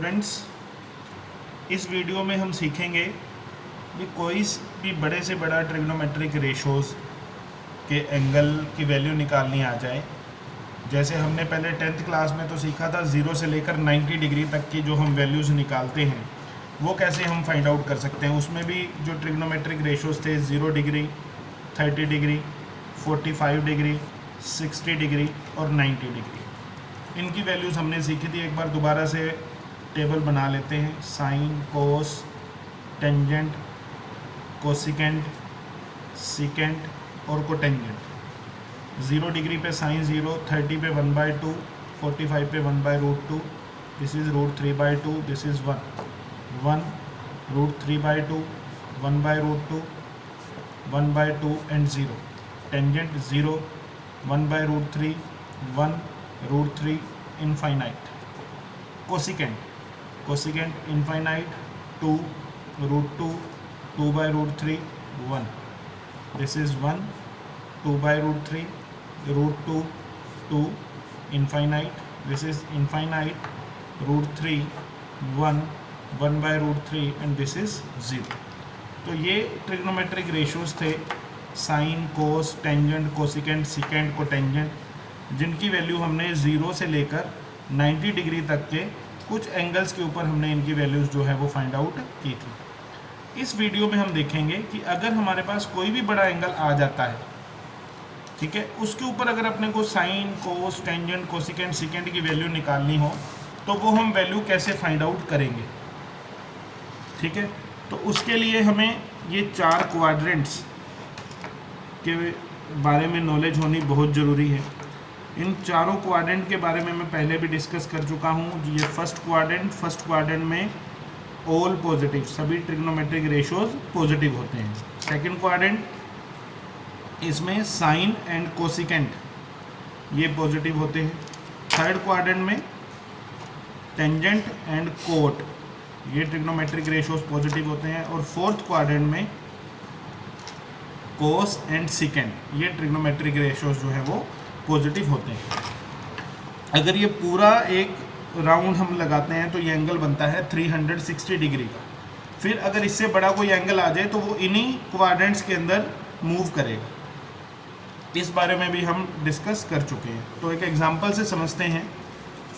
Students, इस video में हम सीखेंगे कि कोई भी बड़े से बड़ा ट्रिग्नोमेट्रिक रेशोज़ के एंगल की वैल्यू निकालनी आ जाए। जैसे हमने पहले 10th क्लास में तो सीखा था 0 से लेकर 90 डिग्री तक की जो हम वैल्यूज़ निकालते हैं वो कैसे हम फाइंड आउट कर सकते हैं। उसमें भी जो ट्रिग्नोमेट्रिक रेशोज़ थे 0 डिग्री, 30 डिग्री, 45 डिग्री, 60 डिग्री और 90 डिग्री, इनकी वैल्यूज़ हमने सीखी थी। एक बार दोबारा से टेबल बना लेते हैं। साइन, कोस, टेंजेंट, कोसिकेंट, सिकेंट और कोटेंजेंट। 0 डिग्री पे साइन 0, 30 पे 1/2, 45 पे 1/√2, this is √3/2, this is 1 √3/2, 1/√2, 1/2 and 0। Tangent 0, 1/√3, 1 √3 infinite. Cosecant infinite 2 √2, 2/√3, 1, this is 1 2/√3, √2 2 infinite, this is infinite, √3 1, 1/√3 and this is 0। तो ये ट्रिग्नोमेट्रिक रेशोज़ थे, साइन, कोस, टेंजेंट, कोसिकेंट, सिकेंट, कोटेंजेंट, जिनकी value हमने 0 से लेकर 90 डिग्री तक के कुछ एंगल्स के ऊपर हमने इनकी वैल्यूज़ जो है वो फाइंड आउट की थी। इस वीडियो में हम देखेंगे कि अगर हमारे पास कोई भी बड़ा एंगल आ जाता है, ठीक है, उसके ऊपर अगर अपने को साइन, कोस, टेंजेंट, कोसिकेंट, सिकेंट की वैल्यू निकालनी हो तो वो हम वैल्यू कैसे फाइंड आउट करेंगे। ठीक है, तो उसके लिए हमें ये 4 क्वाड्रेंट्स के बारे में नॉलेज होनी बहुत ज़रूरी है। इन चारों क्वाड्रेंट के बारे में मैं पहले भी डिस्कस कर चुका हूँ। ये फर्स्ट क्वाड्रेंट में ऑल पॉजिटिव, सभी ट्रिग्नोमेट्रिक रेशोज़ पॉजिटिव होते हैं। सेकंड क्वाड्रेंट, इसमें साइन एंड कोसिकेंट ये पॉजिटिव होते हैं। थर्ड क्वाड्रेंट में टेंजेंट एंड कोट ये ट्रिग्नोमेट्रिक रेशोज़ पॉजिटिव होते हैं। और फोर्थ क्वाड्रेंट में कोस एंड सिकेंट ये ट्रिग्नोमेट्रिक रेशोज़ जो है वो पॉजिटिव होते हैं। अगर ये पूरा एक राउंड हम लगाते हैं तो ये एंगल बनता है 360 डिग्री का। फिर अगर इससे बड़ा कोई एंगल आ जाए तो वो इन्हीं क्वाड्रेंट्स के अंदर मूव करेगा। इस बारे में भी हम डिस्कस कर चुके हैं। तो एक एग्जांपल से समझते हैं।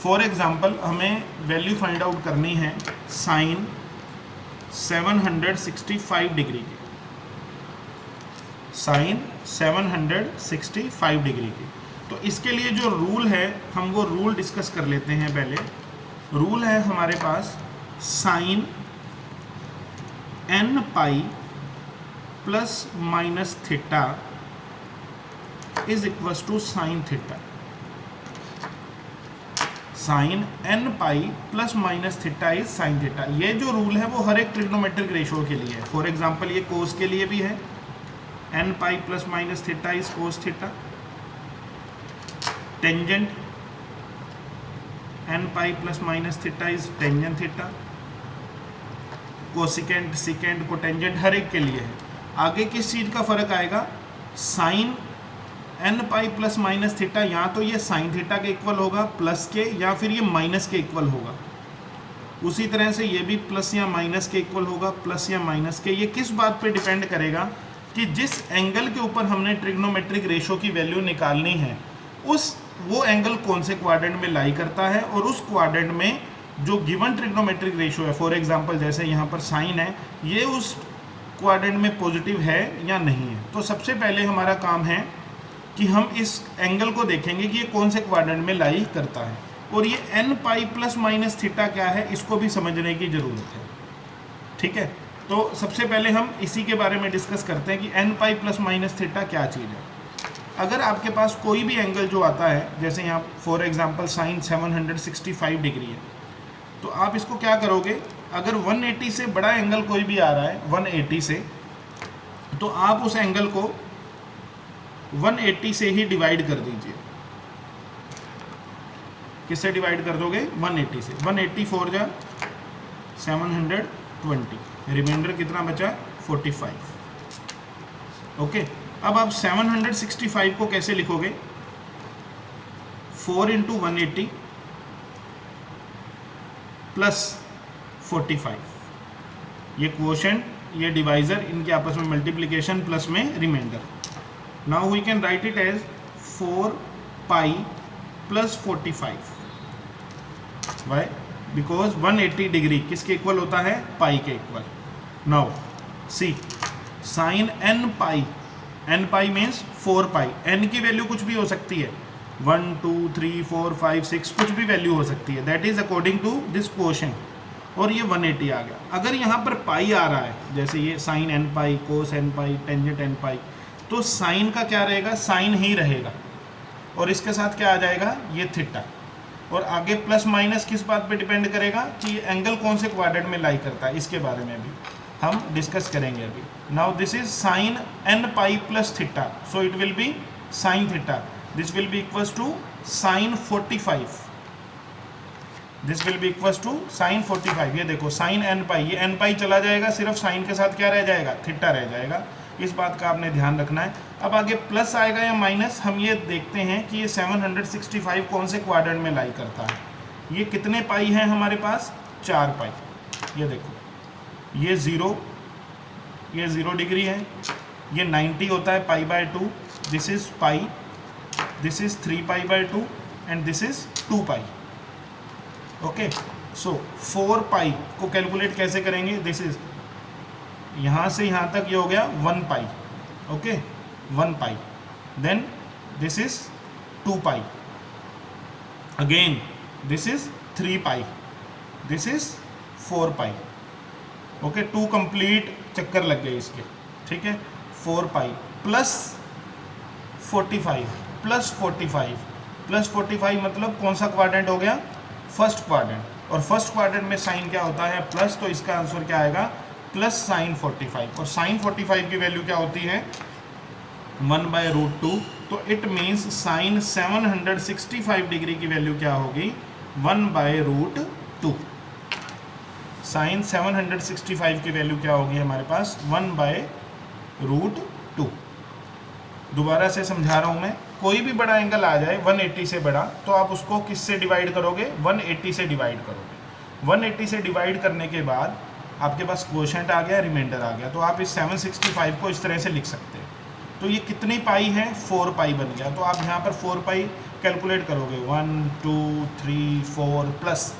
फॉर एग्जांपल हमें वैल्यू फाइंड आउट करनी है साइन 765 डिग्री की, साइन 765 डिग्री की। तो इसके लिए जो रूल है हम वो रूल डिस्कस कर लेते हैं। पहले रूल है हमारे पास sine n pi plus minus theta is equals to sine theta. Sine n pi plus minus theta is sine theta. ये जो रूल है वो हर एक ट्रिग्नोमेट्रिक रेशो के लिए है। फॉर एग्जांपल ये कोस के लिए भी है, n pi plus minus theta is cos theta. Tangent n pi plus minus theta is tangent theta. Cosecant, secant, cotangent हर एक के लिए है। आगे किस चीज़ का फर्क आएगा, sine n pi plus minus theta या तो ये साइन थीटा के इक्वल होगा प्लस के, या फिर ये माइनस के इक्वल होगा। उसी तरह से ये भी प्लस या माइनस के इक्वल होगा, प्लस या माइनस के। ये किस बात पे डिपेंड करेगा कि जिस एंगल के ऊपर हमने ट्रिग्नोमेट्रिक रेशो की वैल्यू निकालनी है वो एंगल कौन से क्वाड्रेंट में लाई करता है और उस क्वाड्रेंट में जो गिवन ट्रिग्नोमेट्रिक रेशो है, फॉर एग्जांपल जैसे यहाँ पर साइन है, ये उस क्वाड्रेंट में पॉजिटिव है या नहीं है। तो सबसे पहले हमारा काम है कि हम इस एंगल को देखेंगे कि ये कौन से क्वाड्रेंट में लाई करता है। और ये n pi plus minus theta क्या है इसको भी समझने की ज़रूरत है। ठीक है, तो सबसे पहले हम इसी के बारे में डिस्कस करते हैं कि n pi plus minus theta क्या चीज़ है। अगर आपके पास कोई भी एंगल जो आता है, जैसे यहाँ फॉर एग्जांपल साइन 765 डिग्री है, तो आप इसको क्या करोगे, अगर 180 से बड़ा एंगल कोई भी आ रहा है 180 से, तो आप उस एंगल को 180 से ही डिवाइड कर दीजिए। किससे डिवाइड कर दोगे, 180 से। 180 4 जा 720, रिमाइंडर कितना बचा, 45। ओके, अब आप 765 को कैसे लिखोगे, 4 × 180 प्लस 45, ये क्वोशेंट, ये डिवाइजर, इनके आपस में मल्टीप्लिकेशन प्लस में remainder. Now we can write it as 4 pi plus 45. Why? Because 180 degree किसके इक्वल होता है? पाई के equal. Now see sine N pi, N pi means 4 pi. N की वैल्यू कुछ भी हो सकती है, 1 2 3 4 5 6 कुछ भी वैल्यू हो सकती है. That is according to this quotient. और ये 180 आ गया. अगर यहाँ पर पाई आ रहा है, जैसे ये साइन एन पाई, कोस एन पाई, टेंजेंट एन पाई, तो साइन का क्या रहेगा? साइन ही रहेगा. और इसके साथ क्या आ जाएगा? ये थीटा. और आगे प्लस माइनस किस बात पे डिपेंड करेगा कि ये एंगल कौन से क्वाड्रेंट में लाई करता है, इसके बारे में भी हम डिस्कस करेंगे अभी. Now this is sine N pi plus theta, so it will be sine theta. This will be equals to sine 45. This will be equals to sine 45. ये देखो साइन एन पाई, ये एन पाई चला जाएगा, सिर्फ साइन के साथ क्या रह जाएगा? थीटा रह जाएगा. इस बात का आपने ध्यान रखना है. अब आगे प्लस आएगा या माइनस, हम ये देखते हैं कि ये 765 कौन से क्वाड्रेंट में लाई करता है. ये कितने पाई हैं हमारे पास? 4 पाई. ये देखो ये 0 डिग्री है, ये 90 होता है pi by 2. This is pi, this is 3 pi by 2 and this is 2 pi. Okay, so 4 pi को कैलकुलेट कैसे करेंगे? दिस इज यहाँ से यहाँ तक ये हो गया 1 pi. Okay, 1 pi. Then this is 2 pi. Again this is 3 pi. This is 4 pi. Okay, 2 complete चक्कर लग गए इसके. ठीक है, 4 पाई प्लस 45 प्लस 45 प्लस 45 मतलब कौन सा क्वाड्रेंट हो गया? First quadrant. और फर्स्ट क्वाड्रेंट में साइन क्या होता है? प्लस. तो इसका आंसर क्या आएगा? Plus sign 45. और साइन 45 की वैल्यू क्या होती है? 1/√2. तो इट मीन्स साइन 765 डिग्री की वैल्यू क्या होगी? 1/√2. साइन 765 की वैल्यू क्या होगी हमारे पास? 1/√2. दोबारा से समझा रहा हूँ मैं. कोई भी बड़ा एंगल आ जाए 180 से बड़ा, तो आप उसको किससे डिवाइड करोगे? 180 से डिवाइड करोगे. 180 से डिवाइड करने के बाद आपके पास क्वोशेंट आ गया, रिमाइंडर आ गया. तो आप इस 765 को इस तरह से लिख सकते हैं. तो ये कितनी पाई है? 4 पाई बन गया. तो आप यहाँ पर 4 पाई कैलकुलेट करोगे. 1 2 3 4 प्लस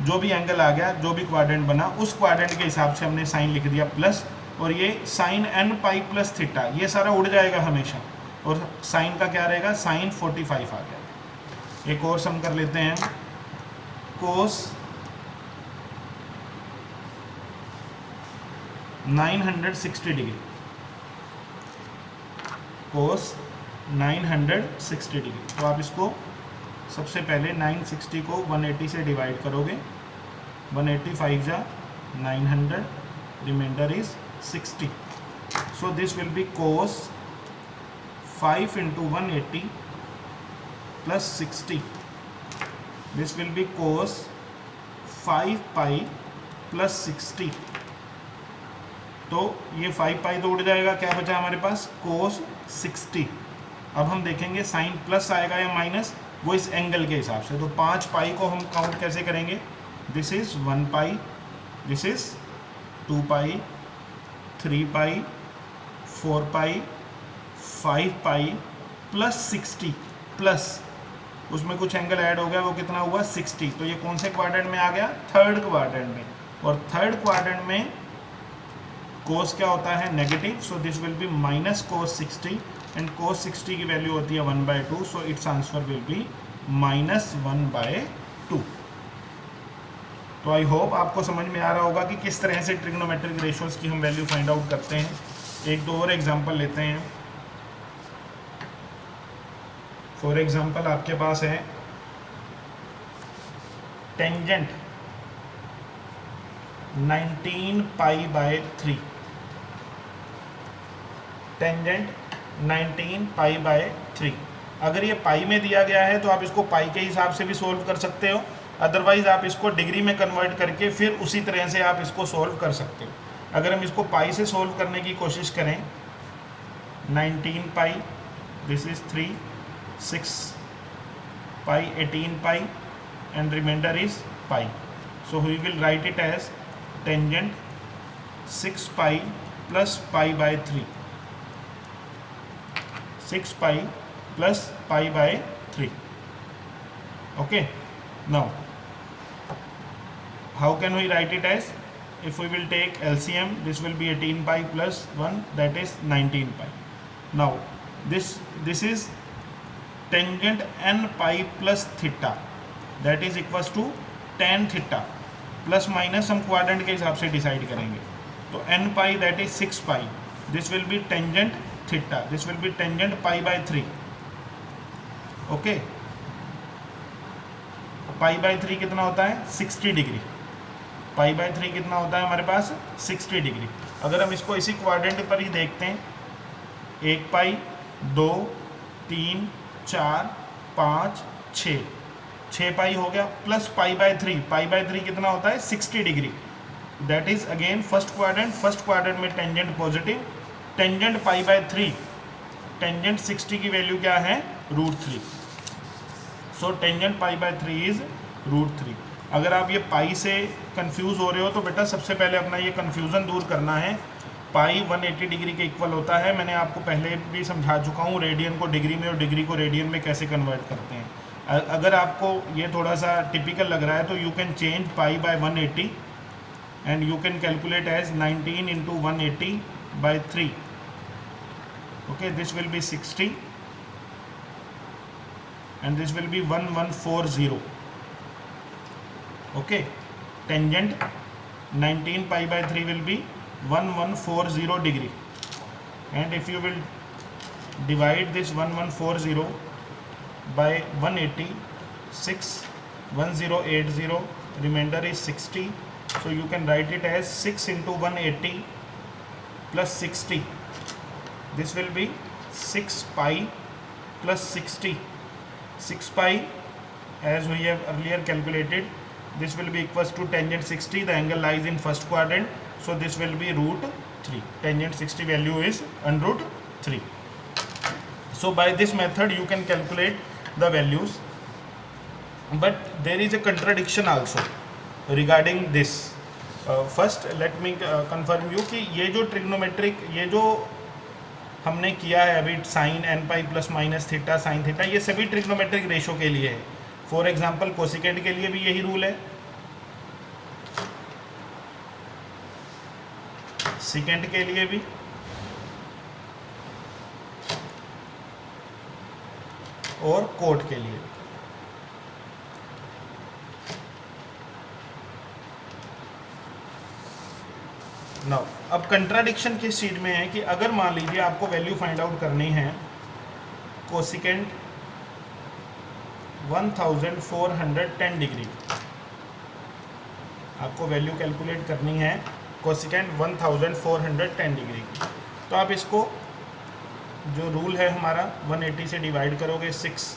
जो भी एंगल आ गया, जो भी क्वाड्रेंट बना, उस क्वाड्रेंट के हिसाब से हमने साइन लिख दिया प्लस. और ये sine N pi plus theta, ये सारा उड़ जाएगा हमेशा. और साइन का क्या रहेगा? साइन 45 आ गया. एक और सम कर लेते हैं. कोस 960 डिग्री, कोस 960 डिग्री. तो आप इसको सबसे पहले 960 को 180 से डिवाइड करोगे. 185 जा 900, reminder is 60. So this will be cos 5 into 180 plus 60. This will be cos 5 pi plus 60. तो ये 5 पाई तो उड़ जाएगा. क्या बचा हमारे पास? cos 60. अब हम देखेंगे साइन प्लस आएगा या माइनस, वो इस एंगल के हिसाब से. तो 5 पाई को हम काउंट कैसे करेंगे? This is 1 pi, this is 2 pi, 3 pi, 4 pi, 5 pi plus 60 plus उसमें कुछ एंगल ऐड हो गया, वो कितना हुआ? 60. तो ये कौन से क्वाड्रेंट में आ गया? थर्ड क्वाड्रेंट में. और थर्ड क्वाड्रेंट में कोस क्या होता है? Negative. So this will B minus cos 60 and cos 60 की वैल्यू होती है 1/2. So it's answer will be -1/2. तो आई होप आपको समझ में आ रहा होगा कि किस तरह से ट्रिग्नोमेट्रिक रेशियोज की हम वैल्यू फाइंड आउट करते हैं. एक दो और एग्जांपल लेते हैं. फॉर एग्जांपल आपके पास है tangent 19 pi by 3. Tangent 19 pi by 3. अगर ये पाई में दिया गया है तो आप इसको पाई के हिसाब से भी सोल्व कर सकते हो. अदरवाइज आप इसको डिग्री में कन्वर्ट करके फिर उसी तरह से आप इसको सोल्व कर सकते हो. अगर हम इसको पाई से सोल्व करने की कोशिश करें, 19 pi, this is 3, 6 pi, 18 pi and reminder is pi. So we will write it as tangent 6 pi plus pi by 3. 6 pi plus pi by 3. Okay. Now, how can we write it as? If we will take LCM, this will be 18 pi plus 1, that is 19 pi. Now, this is tangent n pi plus theta, that is equals to tan theta. Plus minus हम quadrant के हिसाब से decide करेंगे. तो n pi that is 6 pi. This will B tangent theta. This will B tangent pi by 3. Okay. Pi by 3 कितना होता है? 60 degree. Pi by 3 कितना होता है हमारे पास? 60 डिग्री. अगर हम इसको इसी क्वाड्रेंट पर ही देखते हैं, 1 पाई, 2, 3, 4, 5, 6 पाई हो गया, plus pi by 3. Pi by 3 कितना होता है? 60 degree. That is again first quadrant में tangent positive, tangent pi by 3, tangent 60 की वैल्यू क्या है? √3. So tangent pi by 3 is √3. अगर आप ये पाई से कंफ्यूज हो रहे हो तो बेटा सबसे पहले अपना ये कंफ्यूजन दूर करना है. पाई 180 डिग्री के इक्वल होता है. मैंने आपको पहले भी समझा चुका हूँ रेडियन को डिग्री में और डिग्री को रेडियन में कैसे कन्वर्ट करते हैं. अगर आपको ये थोड़ा सा टिपिकल लग रहा है तो you can change pi by 180 and you can calculate as 19 into 180 by 3. Okay, this will be 60 and this will be 1140. Okay, tangent 19 pi by 3 will be 1140 degree. And if you will divide this 1140 by 180, 6, 1080, remainder is 60. So you can write it as 6 into 180 plus 60. This will be 6 pi plus 60. 6 pi, as we have earlier calculated, this will be equals to tangent 60. The angle lies in first quadrant, so this will be √3. Tangent 60 value is √3. So by this method you can calculate the values, but there is a contradiction also regarding this. First let me confirm you कि ये जो trigonometric, ये जो हमने किया है अभी sine n pi plus minus theta sine theta, ये सभी ट्रिग्नोमेट्रिक रेशो के लिए है. फॉर एग्जांपल कोसिकेंट के लिए भी यही रूल है, सिकेंट के लिए भी, और कोट के लिए. नाउ अब कंट्राडिक्शन किस चीज में है कि अगर मान लीजिए आपको वैल्यू फाइंड आउट करनी है कोसिकेंट 1410 डिग्री, आपको वैल्यू कैलकुलेट करनी है कोसिकेंट 1410 डिग्री की, तो आप इसको जो रूल है हमारा 180 से डिवाइड करोगे 7,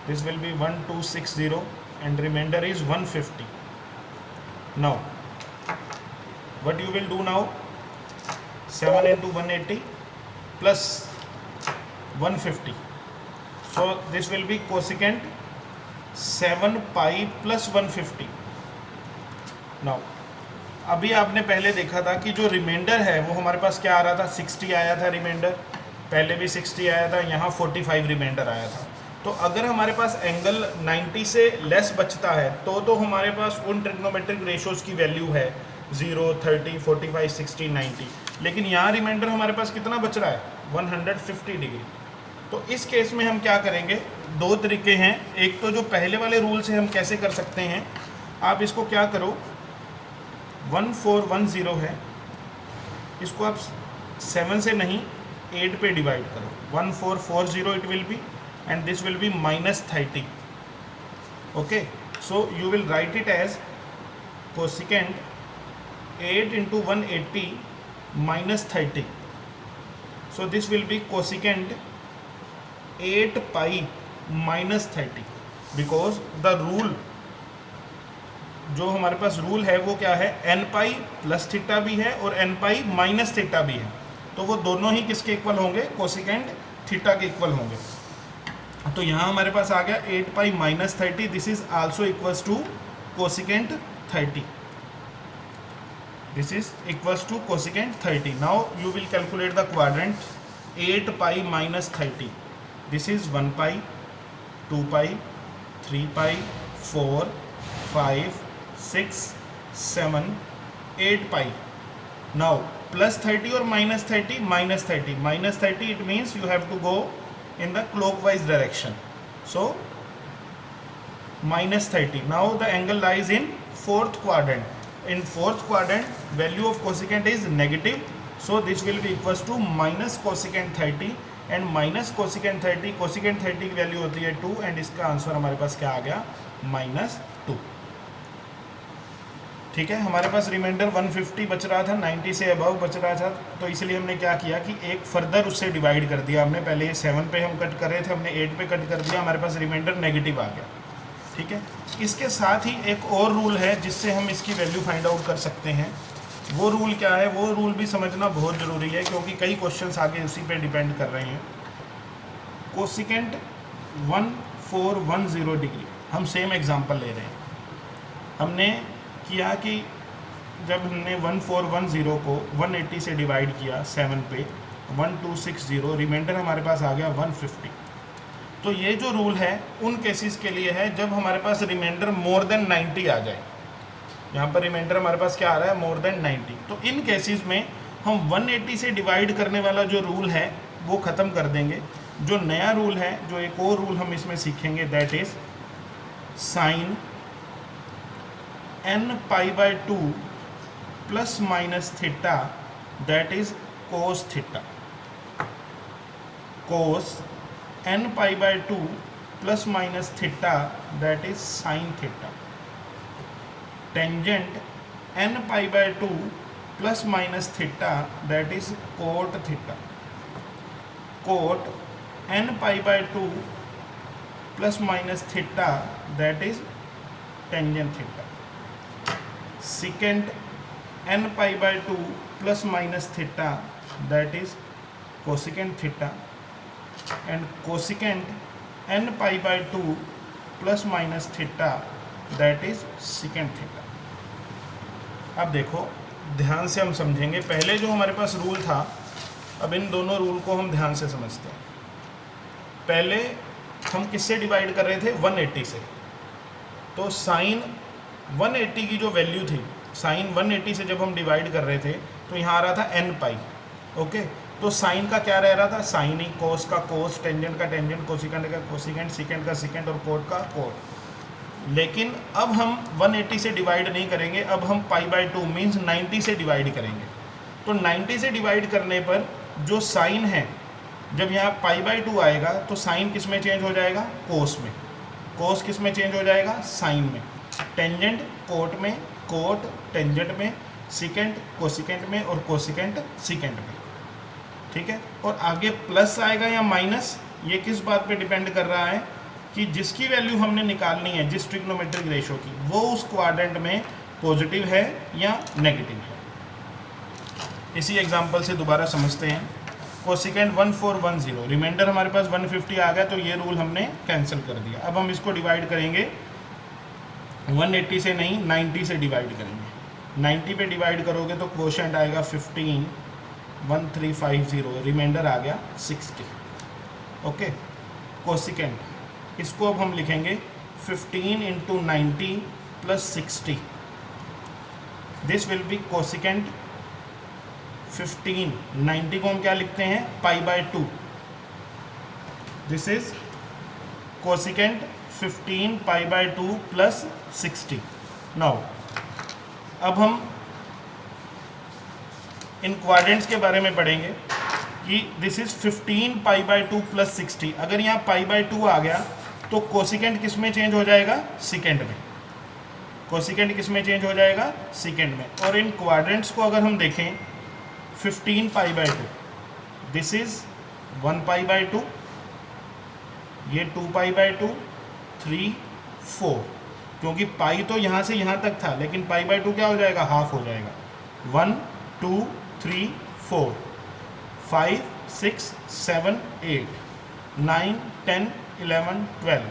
this will be 1260 and reminder is 150. Now what you will do now, 7 into 180 plus 150, so this will be cosecant 7 pi plus 150. now अभी आपने पहले देखा था कि जो रिमाइंडर है वो हमारे पास क्या आ रहा था? 60 आया था रिमाइंडर, पहले भी 60 आया था, यहाँ 45 रिमाइंडर आया था. तो अगर हमारे पास एंगल 90 से लेस बचता है तो हमारे पास उन ट्रिग्नोमेट्रिक रेशोज़ की वैल्यू है 0, 30, 45, 60, 90. लेकिन यहाँ रिमाइंडर हमारे पास कितना बच रहा है? 150 डिग्री. तो इस केस में हम क्या करेंगे? दो तरीके हैं. एक तो जो पहले वाले रूल से हम कैसे कर सकते हैं, आप इसको क्या करो, 1410 है, इसको आप 7 से नहीं 8 पे डिवाइड करो. 1440 it will be and this will be -30. Okay, so you will write it as cosecant 8 into 180 -30. So this will be cosecant 8 pi -30, because the rule, जो हमारे पास रूल है वो क्या है? n पाई प्लस थीटा भी है और n पाई माइनस थीटा भी है, तो वो दोनों ही किसके इक्वल होंगे? कोसिकेंट थीटा के इक्वल होंगे. तो यहाँ हमारे पास आ गया 8 pi minus 30, this is also equals to cosecant 30, this is equals to cosecant 30. Now you will calculate the quadrant. 8 pi minus 30, this is 1 pi, 2 pi, 3 pi, 4, 5, 6, 7, 8 pi. Now plus 30 or minus 30, minus 30, minus 30, it means you have to go in the clockwise direction, so minus 30. Now the angle lies in fourth quadrant. In fourth quadrant value of cosecant is negative, so this will be equals to minus cosecant 30, and minus cosecant 30, cosecant 30 की value होती है 2, and इसका answer हमारे पास क्या आ गया, -2. ठीक है, हमारे पास रिमाइंडर 150 बच रहा था, 90 से अबव बच रहा था, तो इसलिए हमने क्या किया कि एक फर्दर उससे डिवाइड कर दिया हमने. पहले 7 पे हम कट कर रहे थे, हमने 8 पे कट कर दिया, हमारे पास रिमाइंडर नेगेटिव आ गया. ठीक है, इसके साथ ही एक और रूल है जिससे हम इसकी वैल्यू फाइंड आउट कर सकते हैं. वो रूल क्या है, वो रूल भी समझना बहुत ज़रूरी है, क्योंकि कई क्वेश्चंस आगे उसी पे डिपेंड कर रहे हैं. कोसिकेंट 1410 डिग्री, हम सेम एग्जांपल ले रहे हैं. हमने किया कि जब हमने 1410 को 180 से डिवाइड किया 7 पे, 1260, रिमाइंडर हमारे पास आ गया 150. तो ये जो रूल है उन केसेस के लिए है जब हमारे पास रिमाइंडर मोर देन 90 आ जाए. यहाँ पर रिमाइंडर हमारे पास क्या आ रहा है, मोर देन 90. तो इन केसेस में हम 180 से डिवाइड करने वाला जो रूल है वो ख़त्म कर देंगे. जो नया रूल है, जो एक और रूल हम इसमें सीखेंगे, that is sine n pi by 2 plus minus theta, that is cos theta. Cos n pi by 2 plus minus theta, that is sine theta. Tangent n pi by 2 plus minus theta, that is cot theta. Cot n pi by 2 plus minus theta, that is tangent theta. Secant n pi by 2 plus minus theta, that is cosecant theta, and cosecant n pi by 2 plus minus theta, that is secant theta. अब देखो ध्यान से हम समझेंगे. पहले जो हमारे पास rule था, अब इन दोनों रूल को हम ध्यान से समझते हैं. पहले हम किससे डिवाइड कर रहे थे, 180 से. तो साइन 180 की जो वैल्यू थी, साइन 180 से जब हम डिवाइड कर रहे थे तो यहाँ आ रहा था n पाई. ओके, तो साइन का क्या रह रहा था, साइन ही, कोस का कोस, टेंजेंट का टेंजेंट, कोसिकेंट का कोसिकेंट, सिकेंट का सिकेंट और कोट का कोट. लेकिन अब हम 180 से डिवाइड नहीं करेंगे, अब हम पाई बाय 2 मीन्स 90 से डिवाइड करेंगे. तो 90 से डिवाइड करने पर जो साइन है, जब यहाँ पाई बाय 2 आएगा तो साइन किस में चेंज हो जाएगा, कोस में. कोस किस में चेंज हो जाएगा, साइन में. टेंजेंट कोट में, कोट टेंजेंट में, सिकेंट कोसिकेंट में और कोसिकेंट सिकेंट में. ठीक है, और आगे प्लस आएगा या माइनस, ये किस बात पे डिपेंड कर रहा है कि जिसकी वैल्यू हमने निकालनी है, जिस ट्रिग्नोमेट्रिक रेशो की, वो उस क्वाड्रेंट में पॉजिटिव है या नेगेटिव है. इसी एग्जांपल से दोबारा समझते हैं. कोसिकेंट 1410, रिमाइंडर हमारे पास 150 आ गया, तो ये रूल हमने कैंसिल कर दिया. अब हम इसको डिवाइड करेंगे 180 से नहीं, 90 से डिवाइड करेंगे. 90 पे डिवाइड करोगे तो क्वोशेंट आएगा 15, 1350, रिमाइंडर आ गया 60. ओके, कोसिकेंट, इसको अब हम लिखेंगे 15 into 90 plus 60. This will be cosecant 15. 90 को हम क्या लिखते हैं, पाई by 2. This is cosecant 15 pi by 2 plus 60. Now अब हम इन क्वाड्रेंट्स के बारे में पढ़ेंगे कि this is 15 pi by 2 plus 60. अगर यहाँ पाई बाय 2 आ गया तो कोसिकेंट किस में चेंज हो जाएगा, सिकेंड में. कोसिकेंट किस में चेंज हो जाएगा, सिकेंड में. और इन क्वाड्रेंट्स को अगर हम देखें, 15 पाई by 2, this is 1 pi by 2, ये 2 पाई बाय 2, 3, 4, क्योंकि पाई तो यहाँ से यहाँ तक था, लेकिन पाई बाय 2 क्या हो जाएगा, हाफ हो जाएगा. 1, 2, 3, 4, 5, 6, 7, 8, 9, 10, 11, 12,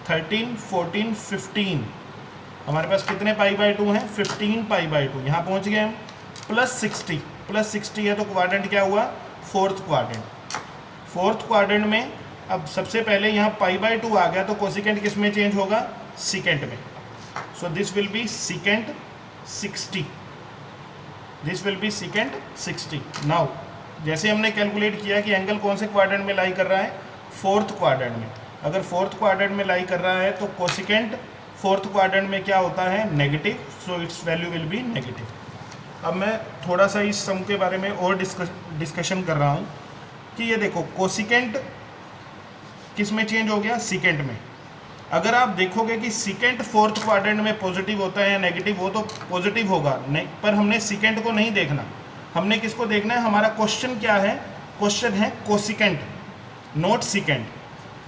13, 14, 15, हमारे पास कितने पाई बाय 2 हैं? 15 पाई बाय 2। यहाँ पहुँच गए हम। प्लस 60 है तो क्वाड्रेंट क्या हुआ? Fourth quadrant. फोर्थ क्वाड्रेंट में अब सबसे पहले यहाँ पाई बाय 2 आ गया तो कोसिकेंट किस में चेंज होगा? सिकेंट में। सो this will B secant 60, this will B secant 60। Now जैसे हमने कैलकुलेट किया कि एंगल कौन से क्वाड्रेंट में लाई कर रहा है? फोर्थ क्वाड्रेंट में। अगर फोर्थ क्वाड्रेंट में लाई कर रहा है तो कोसिकेंट फोर्थ क्वाड्रेंट में क्या होता है? Negative. So it's value will be negative. अब मैं थोड़ा सा इस सम के बारे में और डिस्कशन कर रहा हूँ कि ये देखो कोसिकेंट किस में चेंज हो गया? सिकेंट में। अगर आप देखोगे कि सिकेंट फोर्थ क्वाड्रेंट में पॉजिटिव होता है या नेगेटिव, वो तो पॉजिटिव होगा नहीं, पर हमने सिकेंट को नहीं देखना। हमने किसको देखना है? हमारा क्वेश्चन क्या है? क्वेश्चन है कोसिकेंट, नॉट सिकेंट।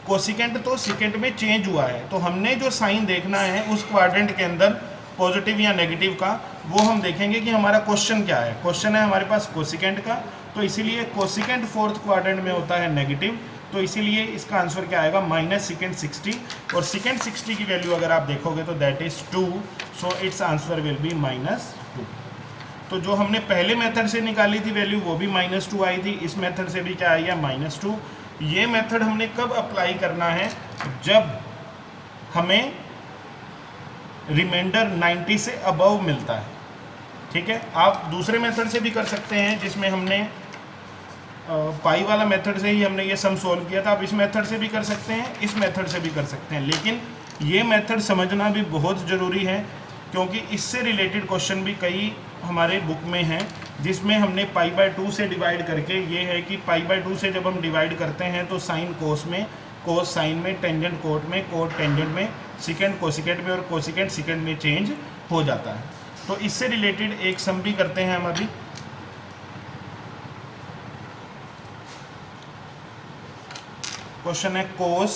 कोसिकेंट तो सिकेंट में चेंज हुआ है, तो हमने जो साइन देखना है उस क्वाड्रेंट के अंदर पॉजिटिव या नेगेटिव का, वो हम देखेंगे कि हमारा क्वेश्चन क्या है। क्वेश्चन है हमारे पास कोसिकेंट का, तो इसीलिए कोसिकेंट फोर्थ क्वाड्रेंट में होता है नेगेटिव, तो इसीलिए इसका आंसर क्या आएगा? Minus secant 60। और सिकेंट 60 की वैल्यू अगर आप देखोगे तो that is 2, so it's answer will be -2। तो जो हमने पहले मेथड से निकाली थी वैल्यू वो भी -2 आई थी, इस मेथड से भी क्या आई है? -2। ये मेथड हमने कब अप्लाई करना है? जब हमें रिमाइंडर 90 से अबव मिलता है। ठीक है, आप दूसरे मेथड से भी कर सकते हैं जिसमें हमने पाई वाला मेथड से ही हमने ये सम सोल्व किया था। आप इस मेथड से भी कर सकते हैं, इस मेथड से भी कर सकते हैं, लेकिन ये मेथड समझना भी बहुत ज़रूरी है क्योंकि इससे रिलेटेड क्वेश्चन भी कई हमारे बुक में हैं जिसमें हमने पाई बाय 2 से डिवाइड करके, ये है कि पाई बाय 2 से जब हम डिवाइड करते हैं तो साइन कोस में, कोस साइन में, टेंजेंट कोट में, कोट टेंजेंट में, सिकेंट कोसिकेंट में और कोसिकेंट सिकेंट में चेंज हो जाता है। तो इससे रिलेटेड एक सम भी करते हैं हम अभी। क्वेश्चन है cos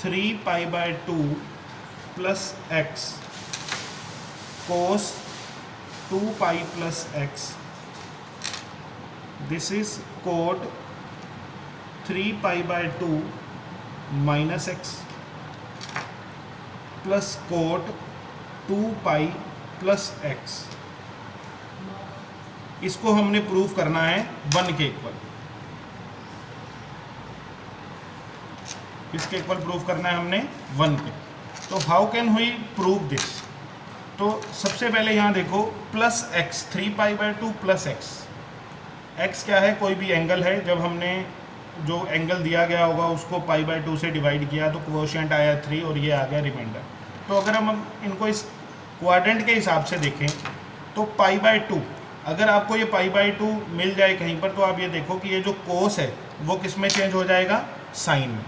3 pi by 2 plus x, cos 2 pi plus x, this is cot 3 pi by 2 minus x plus cot 2 pi plus x. इसको हमने प्रूव करना है 1 के इक्वल। किसके इक्वल प्रूव करना है हमने? 1 के। तो how can we prove this? तो सबसे पहले यहाँ देखो plus x, 3 pi by 2 plus x. X क्या है? कोई भी एंगल है। जब हमने जो एंगल दिया गया होगा उसको पाई बाय 2 से डिवाइड किया तो क्वोशिएंट आया 3 और ये आ गया रिमाइंडर। तो अगर हम इनको इस क्वाड्रेंट के हिसाब से देखें तो पाई बाय 2, अगर आपको ये पाई बाय 2 मिल जाए कहीं पर तो आप ये देखो कि ये जो कोस है वो किस में चेंज हो जाएगा? साइन में।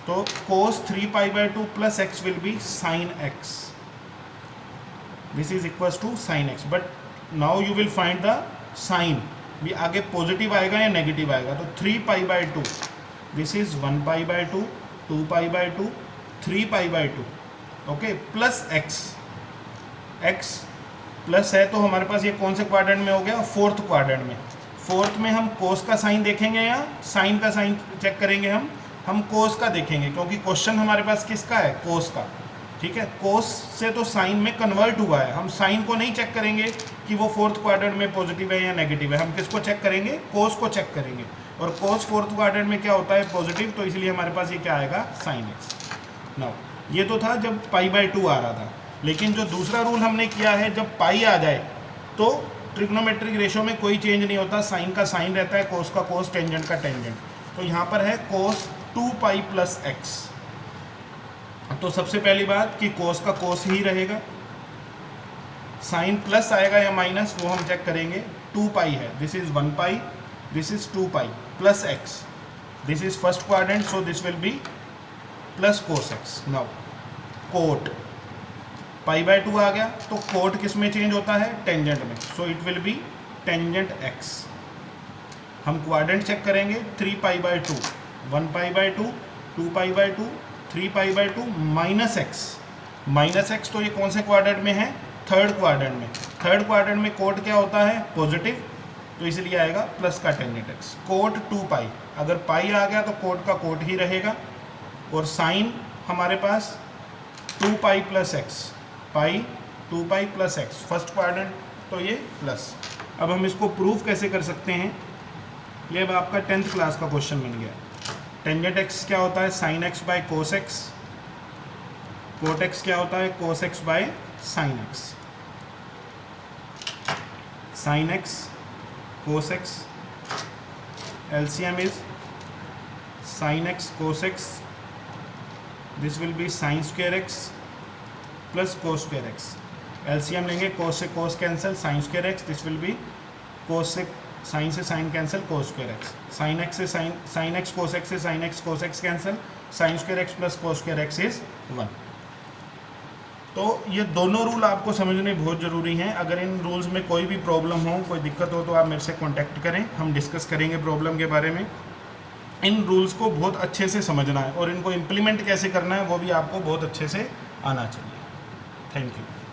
तो cos 3 pi by 2 plus x will be sine x, this is equals to sine x. But now you will find the sine, भी आगे पॉजिटिव आएगा या नेगेटिव आएगा। तो 3 pi by 2, this is 1 pi by 2, 2 pi by 2, 3 pi by 2, okay, plus x. X plus है तो हमारे पास ये कौन से क्वाड्रेंट में हो गया? फोर्थ क्वाड्रेंट में। फोर्थ में हम कोस का साइन देखेंगे या साइन का साइन चेक करेंगे? हम कोस का देखेंगे क्योंकि क्वेश्चन हमारे पास किसका है? कोस का। ठीक है, कोस से तो साइन में कन्वर्ट हुआ है, हम साइन को नहीं चेक करेंगे कि वो फोर्थ क्वाड्रेंट में पॉजिटिव है या नेगेटिव है। हम किसको चेक करेंगे? कोस को चेक करेंगे, और कोस फोर्थ क्वाड्रेंट में क्या होता है? पॉजिटिव। तो इसलिए हमारे पास ये क्या आएगा? Sine x. नाउ ये तो था जब पाई बाय 2 आ रहा था, लेकिन जो दूसरा रूल हमने किया है जब पाई आ जाए तो ट्रिग्नोमेट्रिक रेशो में कोई चेंज नहीं होता, साइन का साइन रहता है, कोस का कोस, टेंजेंट का टेंजेंट। तो यहाँ पर है कोस 2 पाई प्लस एक्स। तो सबसे पहली बात कि कोस का कोस ही रहेगा, साइन प्लस आएगा या माइनस वो हम चेक करेंगे। 2 पाई है, this is 1 pi, this is 2 pi plus x, this is first quadrant, so this will B plus cos x. Now coat pi by 2 आ गया तो कोट किस में चेंज होता है? टेंजेंट में, सो it will B tangent x. हम quadrant check करेंगे 3 pi by 2, 1 pi by 2, 2 pi by 2, 3 pi by 2 minus x. Minus x तो ये कौन से क्वाड्रेंट में है? थर्ड क्वाड्रेंट में। थर्ड क्वाड्रेंट में कोट क्या होता है? पॉजिटिव। तो इसलिए आएगा प्लस का टेंजेंट एक्स। कोट 2 पाई, अगर पाई आ गया तो कोट का कोट ही रहेगा, और साइन हमारे पास 2 पाई प्लस एक्स, पाई 2 pi plus x, first quadrant तो ये प्लस। अब हम इसको प्रूव कैसे कर सकते हैं, ये अब आपका 10th क्लास का क्वेश्चन बन गया। टेंजेंट एक्स क्या होता है, sine x by cos x, cot x क्या होता है, cos x by sine x, sine x cos x, LCM is sin x cos x, this will be sin square x plus cos square x, LCM लेंगे, cos से cos cancel, sin square x, this will be cos से sin से sin cancel, cos square x, sin x से sin x cos x से sin x cos x cancel, sin square x plus cos square x is 1। तो ये दोनों rule आपको समझने बहुत ज़रूरी हैं। अगर इन रूल्स में कोई भी प्रॉब्लम हो, कोई दिक्कत हो, तो आप मेरे से कांटेक्ट करें, हम डिस्कस करेंगे प्रॉब्लम के बारे में। इन रूल्स को बहुत अच्छे से समझना है और इनको इम्प्लीमेंट कैसे करना है वो भी आपको बहुत अच्छे से आना चाहिए। Thank you.